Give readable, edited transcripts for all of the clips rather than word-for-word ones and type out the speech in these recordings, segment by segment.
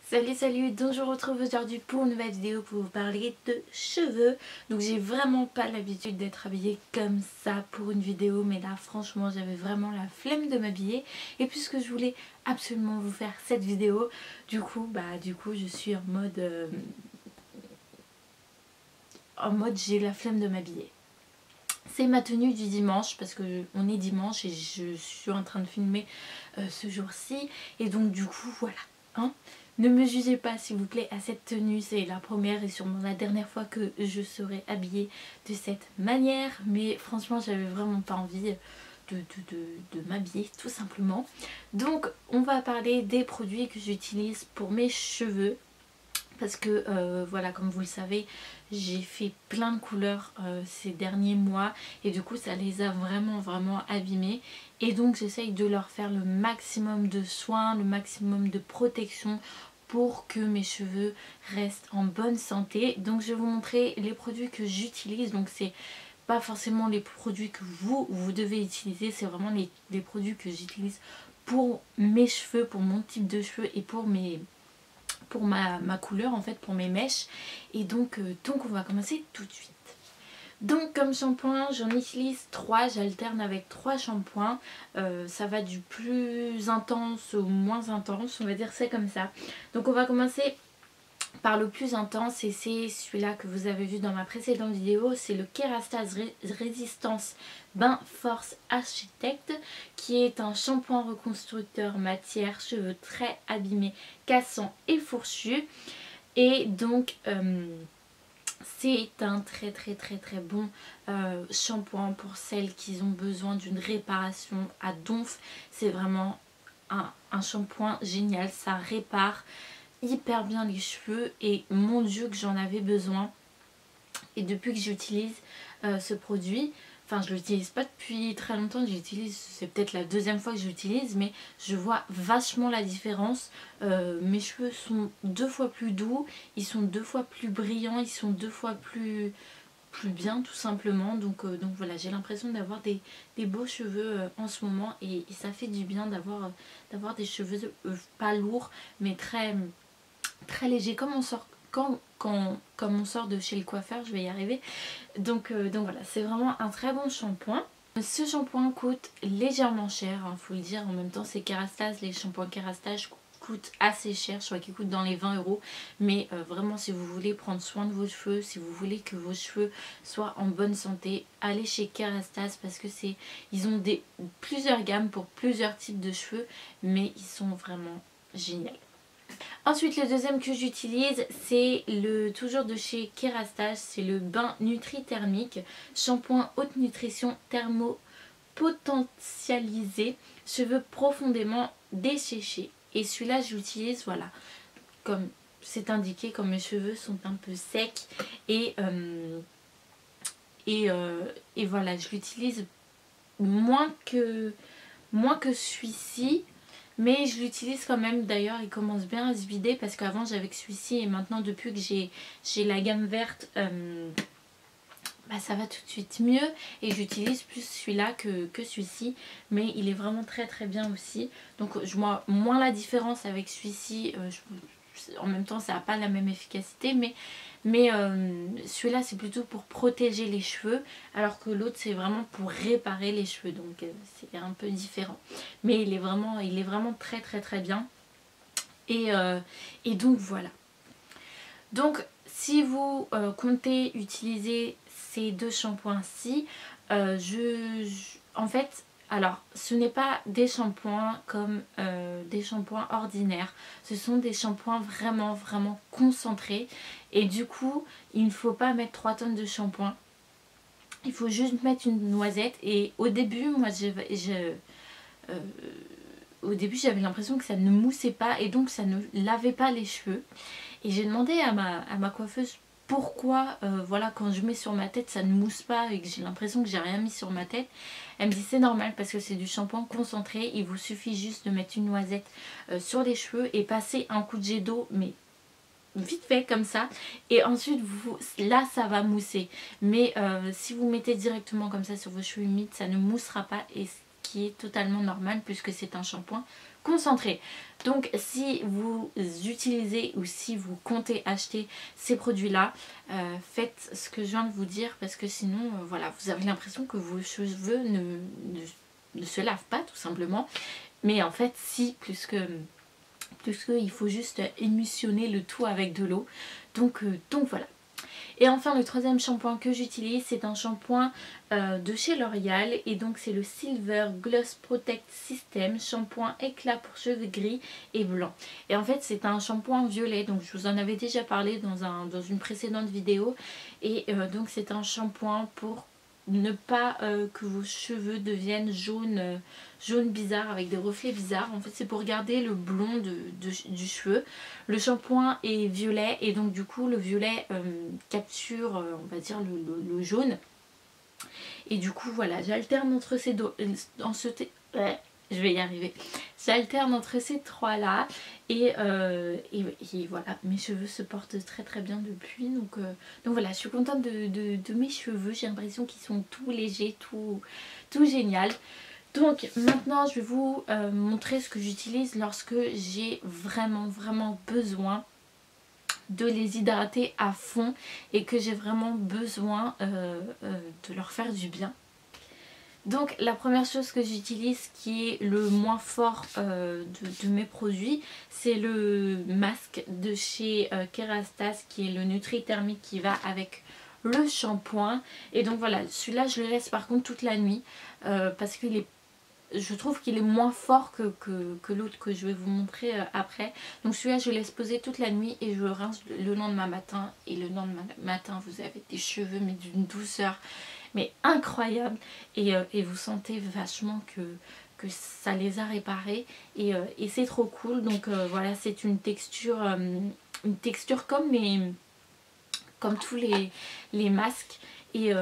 Salut, donc je vous retrouve aujourd'hui pour une nouvelle vidéo pour vous parler de cheveux. Donc j'ai vraiment pas l'habitude d'être habillée comme ça pour une vidéo, mais là franchement j'avais vraiment la flemme de m'habiller. Et puisque je voulais absolument vous faire cette vidéo, du coup je suis en mode j'ai la flemme de m'habiller. C'est ma tenue du dimanche parce que on est dimanche et je suis en train de filmer ce jour-ci. Et donc du coup voilà, hein. Ne me jugez pas s'il vous plaît à cette tenue, c'est la première et sûrement la dernière fois que je serai habillée de cette manière. Mais franchement j'avais vraiment pas envie de m'habiller tout simplement. Donc on va parler des produits que j'utilise pour mes cheveux. Parce que voilà, comme vous le savez, j'ai fait plein de couleurs ces derniers mois et du coup ça les a vraiment abîmés. Et donc j'essaye de leur faire le maximum de soins, le maximum de protection pour que mes cheveux restent en bonne santé. Donc je vais vous montrer les produits que j'utilise. Donc c'est pas forcément les produits que vous devez utiliser, c'est vraiment les produits que j'utilise pour mes cheveux, pour mon type de cheveux et pour ma couleur en fait, pour mes mèches. Et donc on va commencer tout de suite. Donc comme shampoing j'en utilise 3, j'alterne avec 3 shampoings, ça va du plus intense au moins intense, on va dire c'est comme ça. Donc on va commencer par le plus intense et c'est celui-là que vous avez vu dans ma précédente vidéo, c'est le Kerastase Résistance Bain Force Architect, qui est un shampoing reconstructeur matière, cheveux très abîmés, cassants et fourchus. Et donc c'est un très bon shampoing pour celles qui ont besoin d'une réparation à donf. C'est vraiment un shampoing génial, ça répare hyper bien les cheveux et mon dieu que j'en avais besoin. Et depuis que j'utilise ce produit, enfin je l'utilise pas depuis très longtemps, c'est peut-être la deuxième fois que j'utilise, mais je vois vachement la différence. Mes cheveux sont 2 fois plus doux, ils sont 2 fois plus brillants, ils sont 2 fois plus bien tout simplement. Donc voilà, j'ai l'impression d'avoir des beaux cheveux en ce moment et ça fait du bien d'avoir des cheveux pas lourds mais très léger comme on sort comme on sort de chez le coiffeur, je vais y arriver. Donc voilà, c'est vraiment un très bon shampoing. Ce shampoing coûte légèrement cher, faut le dire. En même temps c'est Kerastase, les shampoings Kerastase coûtent assez cher, je crois qu'ils coûtent dans les 20 €. Mais vraiment si vous voulez prendre soin de vos cheveux, si vous voulez que vos cheveux soient en bonne santé, allez chez Kerastase parce que ils ont plusieurs gammes pour plusieurs types de cheveux, mais ils sont vraiment géniaux. Ensuite le deuxième que j'utilise c'est toujours de chez Kerastase, c'est le bain Nutri Thermique, shampoing haute nutrition thermopotentialisé, cheveux profondément desséchés. Et celui-là j'utilise voilà, comme c'est indiqué, comme mes cheveux sont un peu secs et voilà, je l'utilise moins que celui-ci. Mais je l'utilise quand même, d'ailleurs il commence bien à se vider parce qu'avant j'avais que celui-ci et maintenant depuis que j'ai la gamme verte, ça va tout de suite mieux et j'utilise plus celui-là que celui-ci. Mais il est vraiment très bien aussi. Donc je vois moins la différence avec celui-ci, en même temps ça n'a pas la même efficacité mais celui-là c'est plutôt pour protéger les cheveux alors que l'autre c'est vraiment pour réparer les cheveux, donc c'est un peu différent. Mais il est vraiment très bien et donc voilà. Donc si vous comptez utiliser ces deux shampoings-ci, en fait, alors ce n'est pas des shampoings comme des shampoings ordinaires, ce sont des shampoings vraiment concentrés et du coup il ne faut pas mettre 3 tonnes de shampoing, il faut juste mettre une noisette. Et au début moi j'avais l'impression que ça ne moussait pas et donc ça ne lavait pas les cheveux. Et j'ai demandé à ma coiffeuse pourquoi voilà, quand je mets sur ma tête ça ne mousse pas et que j'ai l'impression que j'ai rien mis sur ma tête. Elle me dit c'est normal parce que c'est du shampoing concentré, il vous suffit juste de mettre une noisette sur les cheveux et passer un coup de jet d'eau, mais vite fait comme ça, et ensuite là ça va mousser. Mais si vous mettez directement comme ça sur vos cheveux humides, ça ne moussera pas. Et ce qui est totalement normal puisque c'est un shampoing concentré. Donc si vous utilisez ou si vous comptez acheter ces produits là, faites ce que je viens de vous dire parce que sinon voilà, vous avez l'impression que vos cheveux ne se lavent pas tout simplement. Mais en fait si, puisque il faut juste émulsionner le tout avec de l'eau. Donc voilà. Et enfin le troisième shampoing que j'utilise, c'est un shampoing de chez L'Oréal. Et donc c'est le Silver Gloss Protect System, shampoing éclat pour cheveux gris et blancs. Et en fait c'est un shampoing violet, donc je vous en avais déjà parlé dans une précédente vidéo. Et donc c'est un shampoing pour ne pas que vos cheveux deviennent jaunes bizarres avec des reflets bizarres. En fait c'est pour garder le blond du cheveu. Le shampoing est violet et donc du coup le violet capture on va dire le jaune. Et du coup voilà, j'alterne entre ces deux, je vais y arriver. J'alterne entre ces trois là et voilà, mes cheveux se portent très très bien depuis. Donc voilà, je suis contente de mes cheveux. J'ai l'impression qu'ils sont tout légers, tout génial. Donc maintenant je vais vous montrer ce que j'utilise lorsque j'ai vraiment besoin de les hydrater à fond et que j'ai vraiment besoin de leur faire du bien. Donc la première chose que j'utilise qui est le moins fort de mes produits, c'est le masque de chez Kerastase qui est le Nutri Thermique qui va avec le shampoing. Et donc voilà, celui-là je le laisse par contre toute la nuit parce qu'il est, je trouve qu'il est moins fort que l'autre que je vais vous montrer après. Donc celui-là je le laisse poser toute la nuit et je le rince le lendemain matin. Et le lendemain matin vous avez des cheveux mais d'une douceur mais incroyable. Et vous sentez vachement que ça les a réparés. Et c'est trop cool. Donc voilà, c'est une texture comme tous les masques. Et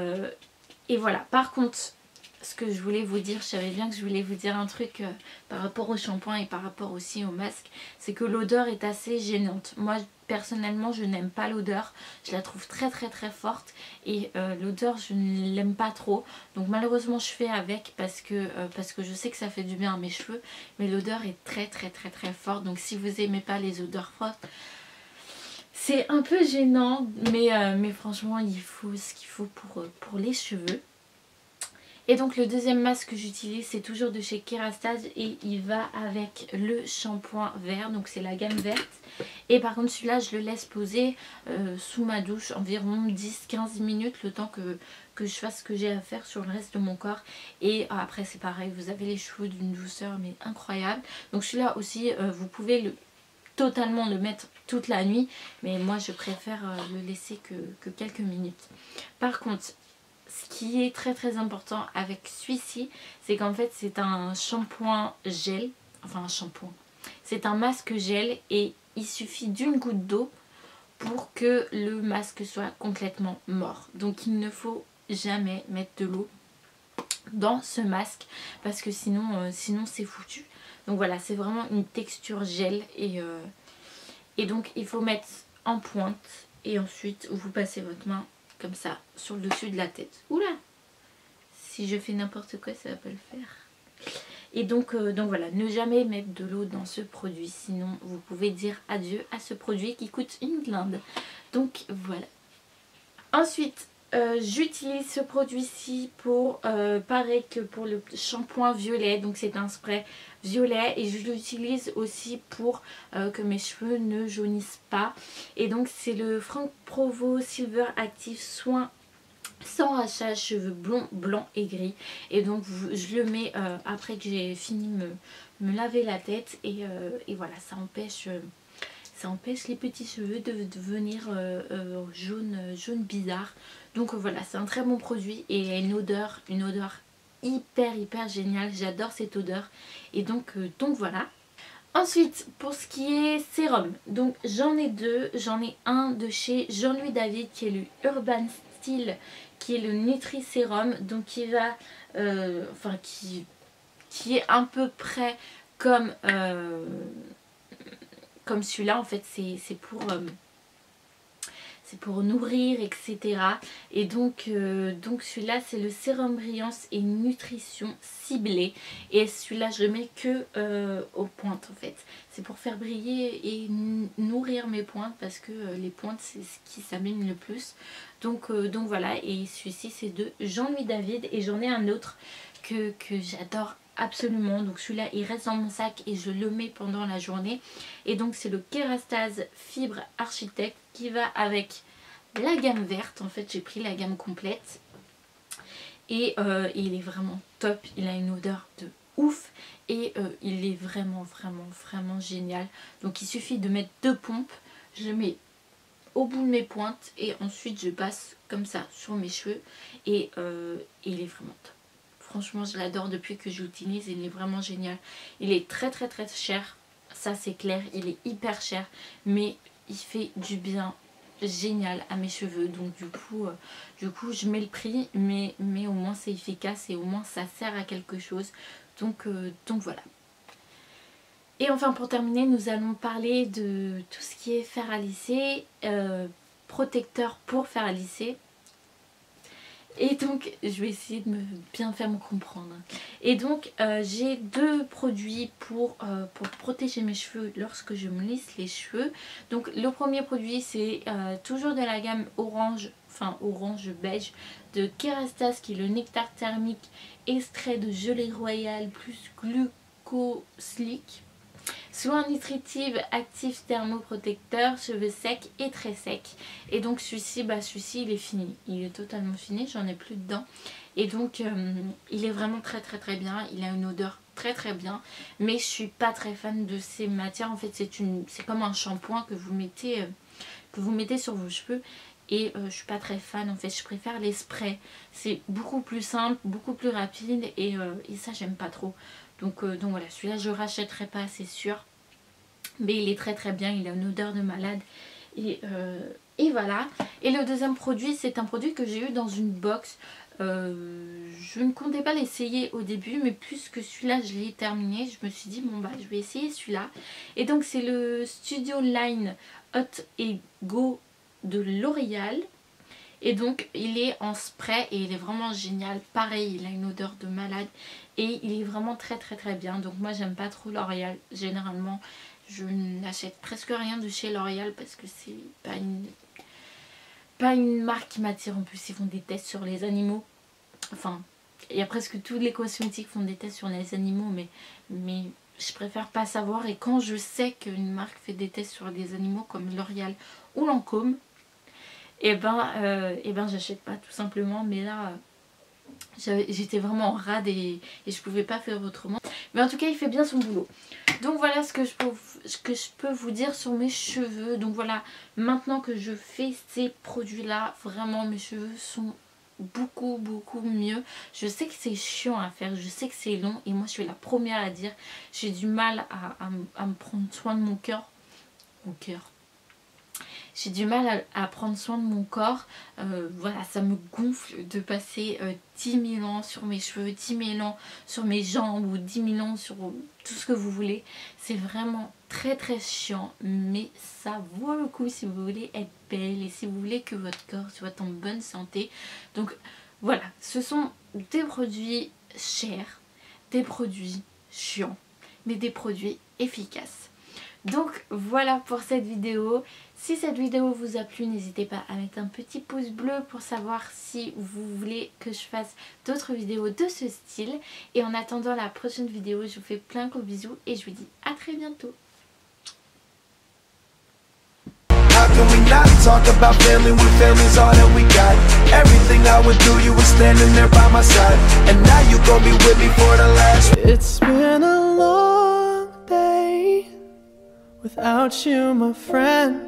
voilà, par contre ce que je voulais vous dire, je savais bien que je voulais vous dire un truc par rapport au shampoing et par rapport aussi au masque, c'est que l'odeur est assez gênante. Moi personnellement je n'aime pas l'odeur, je la trouve très forte et l'odeur je ne l'aime pas trop. Donc malheureusement je fais avec parce que je sais que ça fait du bien à mes cheveux, mais l'odeur est très forte. Donc si vous n'aimez pas les odeurs fortes, c'est un peu gênant, mais franchement il faut ce qu'il faut pour les cheveux. Et donc le deuxième masque que j'utilise c'est toujours de chez Kerastase et il va avec le shampoing vert, donc c'est la gamme verte. Et par contre celui-là je le laisse poser sous ma douche environ 10-15 minutes le temps que je fasse ce que j'ai à faire sur le reste de mon corps. Et après c'est pareil, vous avez les cheveux d'une douceur mais incroyable. Donc celui-là aussi vous pouvez totalement le mettre toute la nuit, mais moi je préfère le laisser que quelques minutes. Par contre ce qui est très important avec celui-ci, c'est qu'en fait c'est un shampoing gel, enfin un shampoing, c'est un masque gel et il suffit d'une goutte d'eau pour que le masque soit complètement mort. Donc il ne faut jamais mettre de l'eau dans ce masque parce que sinon c'est foutu. Donc voilà, c'est vraiment une texture gel et donc il faut mettre en pointe et ensuite vous passez votre main comme ça sur le dessus de la tête. Oula, si je fais n'importe quoi ça va pas le faire. Et donc voilà, ne jamais mettre de l'eau dans ce produit, sinon vous pouvez dire adieu à ce produit qui coûte une blinde. Donc voilà. Ensuite j'utilise ce produit-ci pour pareil que pour le shampoing violet. Donc c'est un spray violet et je l'utilise aussi pour que mes cheveux ne jaunissent pas. Et donc c'est le Franck Provo Silver Active Soin sans hachage cheveux blonds, blancs et gris. Et donc je le mets après que j'ai fini me laver la tête et voilà, ça empêche les petits cheveux de devenir jaune bizarre. Donc voilà, c'est un très bon produit et il a une odeur hyper géniale. J'adore cette odeur et donc voilà. Ensuite pour ce qui est sérum, donc j'en ai deux. J'en ai un de chez Jean-Louis David qui est le Urban Style, qui est le Nutri Sérum, donc qui va qui est à peu près comme celui-là. En fait c'est c'est pour nourrir, etc. Et donc celui-là c'est le sérum brillance et nutrition ciblée. Et celui-là je le mets que aux pointes en fait. C'est pour faire briller et nourrir mes pointes parce que les pointes c'est ce qui s'abîme le plus. Donc voilà, et celui-ci c'est de Jean-Louis David et j'en ai un autre que j'adore absolument. Donc celui-là il reste dans mon sac et je le mets pendant la journée. Et donc c'est le Kérastase Fibre Architecte qui va avec la gamme verte. En fait j'ai pris la gamme complète. Et il est vraiment top, il a une odeur de ouf. Et il est vraiment génial. Donc il suffit de mettre 2 pompes. Je le mets au bout de mes pointes et ensuite je passe comme ça sur mes cheveux. Et il est vraiment top. Franchement je l'adore depuis que je l'utilise, il est vraiment génial. Il est très cher, ça c'est clair, il est hyper cher, mais il fait du bien génial à mes cheveux. Donc du coup je mets le prix, mais au moins c'est efficace et au moins ça sert à quelque chose. Donc voilà. Et enfin pour terminer nous allons parler de tout ce qui est fer à lisser, protecteur pour fer à lisser. Et donc je vais essayer de bien faire me comprendre. Et donc j'ai 2 produits pour protéger mes cheveux lorsque je me lisse les cheveux. Donc le premier produit c'est toujours de la gamme orange, enfin orange beige de Kérastase, qui est le nectar thermique extrait de gelée royale plus glucoslick. Soin nutritif, actif, thermoprotecteur, cheveux secs et très secs. Et donc celui-ci il est fini. Il est totalement fini, j'en ai plus dedans. Et donc il est vraiment très bien. Il a une odeur très bien. Mais je suis pas très fan de ces matières. En fait c'est comme un shampoing que vous mettez sur vos cheveux. Et je suis pas très fan en fait. Je préfère les sprays. C'est beaucoup plus simple, beaucoup plus rapide. Et ça j'aime pas trop. Donc voilà, celui-là je rachèterai pas, c'est sûr. Mais il est très bien, il a une odeur de malade. Et voilà. Et le deuxième produit, c'est un produit que j'ai eu dans une box. Je ne comptais pas l'essayer au début, mais puisque celui-là je l'ai terminé, je me suis dit bon bah je vais essayer celui-là. Et donc c'est le Studio Line Hot et Go de L'Oréal. Et donc il est en spray et il est vraiment génial. Pareil, il a une odeur de malade et il est vraiment très bien. Donc moi j'aime pas trop L'Oréal. Généralement je n'achète presque rien de chez L'Oréal parce que c'est pas une marque qui m'attire. En plus ils font des tests sur les animaux. Enfin il y a presque tous les cosmétiques font des tests sur les animaux, mais je préfère pas savoir. Et quand je sais qu'une marque fait des tests sur des animaux comme L'Oréal ou Lancôme, et ben j'achète pas tout simplement. Mais là j'étais vraiment en rade et je pouvais pas faire autrement. Mais en tout cas il fait bien son boulot. Donc voilà ce que je peux vous dire sur mes cheveux. Donc voilà, maintenant que je fais ces produits là, vraiment mes cheveux sont beaucoup mieux. Je sais que c'est chiant à faire, je sais que c'est long, et moi je suis la première à dire j'ai du mal à me prendre soin de mon cœur. J'ai du mal à prendre soin de mon corps. Voilà, ça me gonfle de passer 10 000 ans sur mes cheveux, 10 000 ans sur mes jambes ou 10 000 ans sur tout ce que vous voulez. C'est vraiment très chiant, mais ça vaut le coup si vous voulez être belle et si vous voulez que votre corps soit en bonne santé. Donc voilà, ce sont des produits chers, des produits chiants, mais des produits efficaces. Donc voilà pour cette vidéo. Si cette vidéo vous a plu, n'hésitez pas à mettre un petit pouce bleu pour savoir si vous voulez que je fasse d'autres vidéos de ce style. Et en attendant la prochaine vidéo, je vous fais plein de gros bisous et je vous dis à très bientôt. How can we not talk about family when family's all that we got? Everything I would do, you were standing there by my side. And now you gon' be with me for the last. It's been a long day without you, my friend.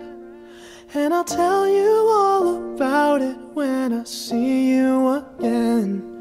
And I'll tell you all about it when I see you again.